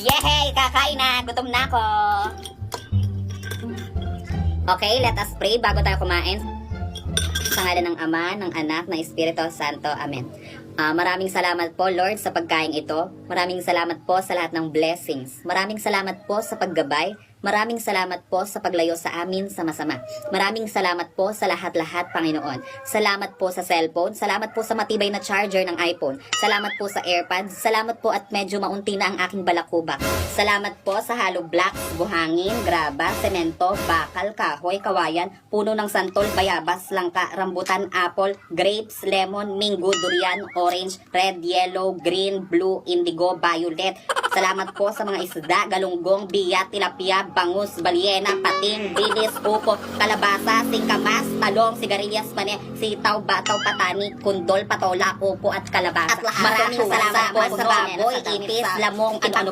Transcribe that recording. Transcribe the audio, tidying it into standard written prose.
Yehey! Kakain na! Gutom na ako! Okay, let us pray bago tayo kumain. Sa ngalan ng Ama, ng Anak, ng Espiritu Santo. Amen. Maraming salamat po, Lord, sa pagkain ito. Maraming salamat po sa lahat ng blessings. Maraming salamat po sa paggabay. Maraming salamat po sa paglayo sa amin sa masama. Maraming salamat po sa lahat-lahat, Panginoon. Salamat po sa cellphone. Salamat po sa matibay na charger ng iPhone. Salamat po sa AirPods. Salamat po at medyo maunti na ang aking balakubak. Salamat po sa hollow blocks, buhangin, graba, semento, bakal, kahoy, kawayan, puno ng santol, bayabas, langka, rambutan, apple, grapes, lemon, mango, durian, orange, red, yellow, green, blue, indigo, violet. Salamat po sa mga isda, galunggong, biya, tilapia, bangus, balyena, pating, bilis, upo, kalabasa, singkamas, talong, sigarilyas, pane, sitaw, bataw, patani, kundol, patola, upo at kalabasa. At maraming salamat po sa baboy, ipis, lamong, ano